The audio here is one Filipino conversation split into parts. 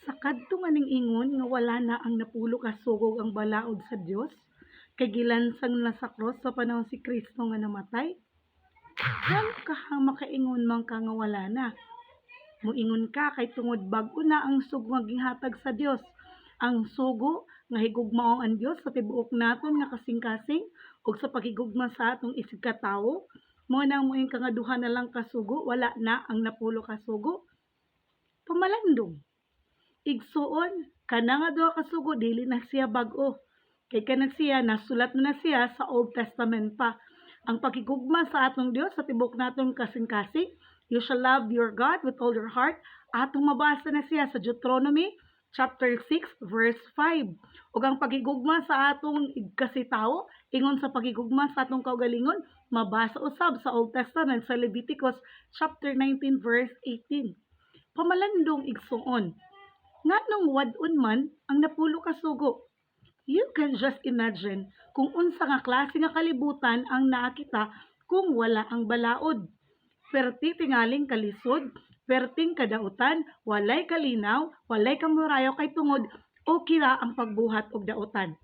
Sa kadtong aning ingon nga wala na ang napulo ka sugog ang balaod sa Dios kay gilansang na sa cross sa panahon si Kristo nga namatay. Ngano ka makaingon man ka nga wala na? Muingon ka kay tungod bag-o na ang sugo nga gihatag sa Dios. Ang sugo nga higugmaong ang Dios sa tibuok naton nga kasing-kasing ug sa paghigugma sa atong isig ka tawo. Mo nang muing ka nga duha na lang ka sugo, wala na ang napulo ka sugo. Pamalandong. Igsuon, kana nga duha ka sugo dili na siya bag-o. Kay kana siya nasulat na siya sa Old Testament pa. Ang pakigugma sa atong Dios sa tibok naton kasing-kasing, you shall love your God with all your heart. Atong mabasa na siya sa Deuteronomy chapter 6 verse 5. Ug ang pagigugma sa atong kasitawo, ingon sa pagigugma sa atong kaugalingon, mabasa usab sa Old Testament sa Leviticus chapter 19 verse 18. Pamalandong igsuon, nganong wad-on man ang napulo ka sugo. You can just imagine kung unsa nga klase nga kalibutan ang nakita kung wala ang balaod. Perti tingaling kalisod, perting kadautan, walay kalinaw, walay kamurayo kay tungod o kira ang pagbuhat og dautan.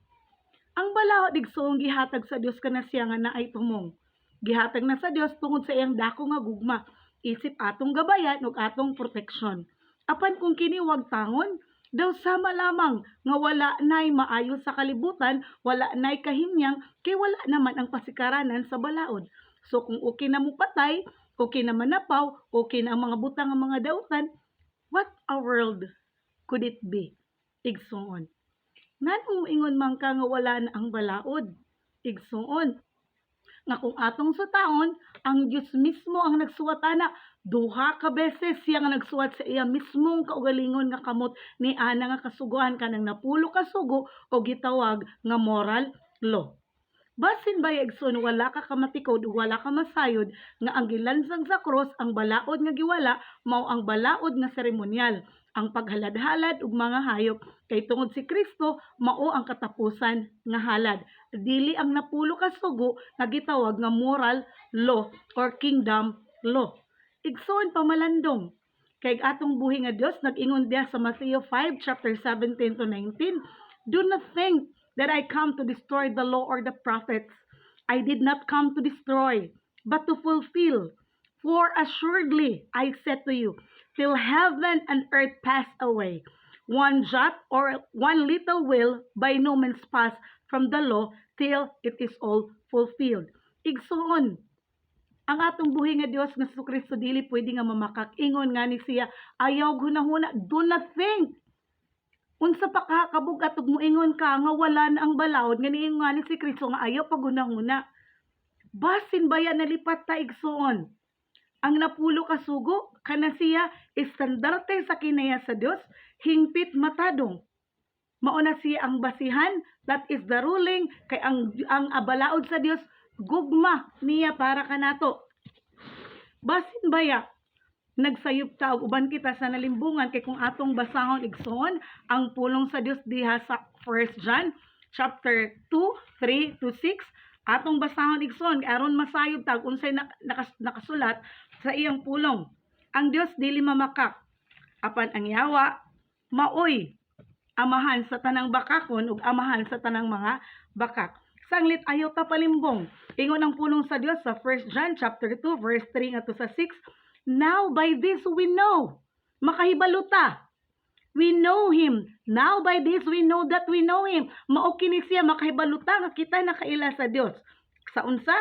Ang balaod igsuong gihatag sa Dios kana siya nga naay tumong. Gihatag na sa Dios tungod sa iyang dako nga gugma, isip atong gabayan ug atong proteksyon. Apan kung kini wag tangon, daw sama lamang nga wala nay maayo sa kalibutan, wala nay kahimyang, kay wala naman ang pasikaranan sa balaod. So kung okay na mo patay, okay na manapaw, okay na ang mga butang ng mga dautan, what a world could it be? Igsuon. Nganong ingon man ka nga wala na ang balaod? Igsuon. Nga kung atong sutaon, ang Diyos mismo ang nagsuwatana, duha ka beses siya nga nagsuwat sa iya mismong kaugalingon nga kamot ni ana nga kasuguan kanang napulo ka sugo o gitawag nga moral law. Basin ba igsoon wala ka kamatikod ug wala ka masayod nga ang gilansang sa cross ang balaod nga giwala mao ang balaod nga seremonyal, ang paghalad-halad ug mga hayop kay tungod si Kristo mao ang katapusan nga halad. Dili ang napulo ka sugo nga gitawag nga moral law or kingdom law. Igsoon pamalandong kay atong buhi nga Dios nag-ingon diha sa Matthew 5 chapter 17 to 19, do not think that I come to destroy the law or the prophets. I did not come to destroy, but to fulfill. For assuredly I said to you, till heaven and earth pass away, one jot or one little will by no means pass from the law till it is all fulfilled. Igsoon, ang atong buhi nga Dios nga Kristo dili pwede nga mamakak. Ingon nga ni siya, ayaw hunahuna, do not think. Unsa pa ka kabugat ug moingon ka nga wala na ang balaod nga niingon nga ni si Kristo nga ayaw paghunahuna. Basin baya nalipat ta igsoon. Ang napulo ka sugo kana siya estandarte sa kinaya sa Dios, hingpit matadong. Mao na siya ang basihan, that is the ruling kay ang balaod sa Dios gugma niya para kanato. Basin baya nagsayop ta og uban kita sa nalimbungan kay kung atong basahon igsoon ang pulong sa Dios diha sa 1 John chapter 2, 3 to 6 atong basahon igsoon aron masayop ta unsay nakasulat sa iyang pulong. Ang Dios dili mamakak, apan ang yawa maoy amahan sa tanang bakakon ug amahan sa tanang mga bakak. Sanglit ayaw ta palimbong. Ingon ang pulong sa Dios sa 1 John chapter 2 verse 3 ngadto sa 6, now by this we know, makahibalo ta. We know Him. Now by this we know that we know Him. Mao kini siya makahibalo ta nga kita nakaila sa Dios. Sa unsa?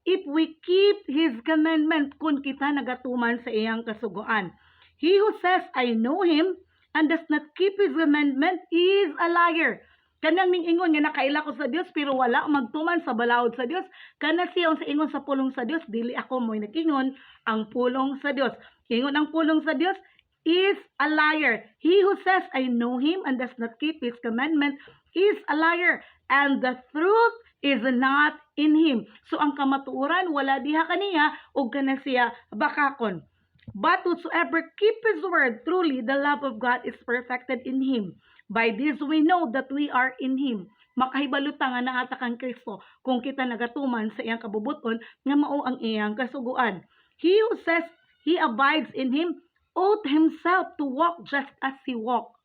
If we keep His commandment, kung kita nagatuman sa iyang kasugoan. He who says, I know Him, and does not keep His commandment is a liar. Kanang ning ingon nga nakaila ko sa Dios pero wala magtuman sa balaod sa Dios, kana siya sa ingon sa pulong sa Dios, dili ako mo'y nag-ingon ang pulong sa Dios. Ingon ang pulong sa Dios is a liar. He who says I know Him and does not keep His commandment is a liar, and the truth is not in Him. So ang kamatuoran wala diha kaniya ug kana siya bakakon. But whosoever keep His word, truly the love of God is perfected in Him. By this we know that we are in Him. Makahibaluta nga naata kang Kristo kung kita nagatuman sa iyang kabubuton nga mao ang iyang kasuguan. He who says he abides in Him ought himself to walk just as He walked.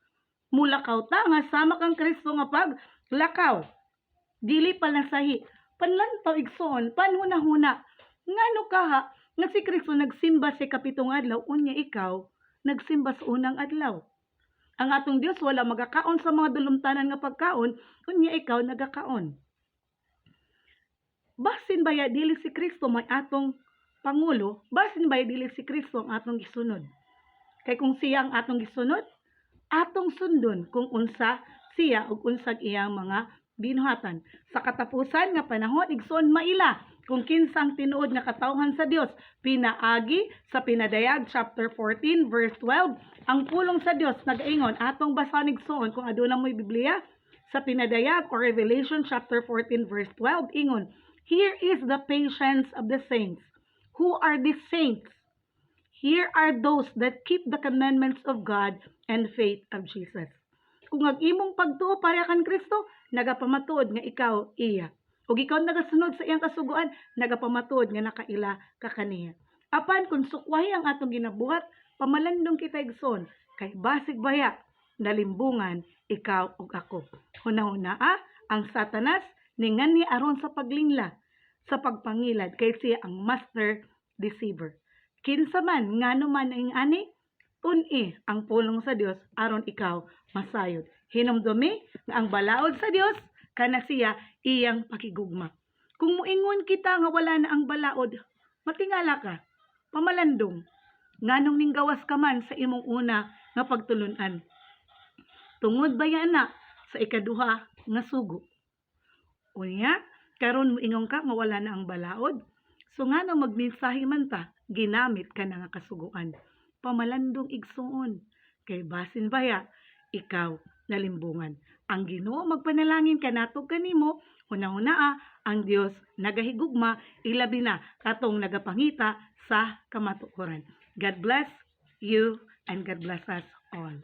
mulakaw ta nga sama kang Kristo nga paglakaw. Dili pa nasahi. Panlantaw igsoon, panhuna-huna. Ngano ka ha, nga si Kristo nagsimba sa kapitong adlaw, unya ikaw, nagsimba sa unang adlaw. Ang atong Dios wala magakaon sa mga dulumtanan nga pagkaon, unya ikaw nagakaon. Basin baya dili si Kristo may atong pangulo, basin baya dili si Kristo ang atong gisunod. Kay kung siya ang atong gisunod, atong sundon kung unsa siya ug unsag iyang mga binuhatan. Sa katapusan nga panahon igsoon maila kung kinsang tinuod nga katawhan sa Dios. Pinaagi sa Pinadayag chapter 14 verse 12, ang pulong sa Dios nagaingon atong basahan igsoon kung aduna mo'y Biblia sa Pinadayag or Revelation chapter 14 verse 12 ingon, "Here is the patience of the saints." Who are these saints? Here are those that keep the commandments of God and faith of Jesus. Kung ag-imong pagtuo pareha kan Kristo, nagapamatuod nga ikaw iya. Ug ikaw nagasunod sa iyang kasugoan, nagapamatuod nga nakaila ka kaniya. Apan kung sukwahi ang atong ginabuhat, pamalandong kita igsoon, kay basig baya, nalimbungan ikaw ug ako. Hunahuna ang Satanas ningani aron sa paglingla, sa pagpangilad, kay siya ang master deceiver. Kinsa man ngano man ang ani, tun-i ang pulong sa Dios aron ikaw masayod. Hinumdumi nga ang balaod sa Dios kana siya iyang pakigugma. Kung muingon kita nga wala na ang balaod, matingala ka, pamalandong. Nganong ning gawas ka man sa imong una nga pagtulunan. Tungod baya na sa ikaduha nga sugo. Unya, karon moingon ka nga wala na ang balaod. So ngano magmensahe man ta, ginamit ka na nga kasuguan. Pamalandong igsuon, kay basin baya, ikaw nalimbungan. Ang Ginoo magpanalangin kanatog kanimo, hunahuna ang Dios nagahigugma, ilabi na katong nagapangita sa kamatuoran. God bless you and God bless us all.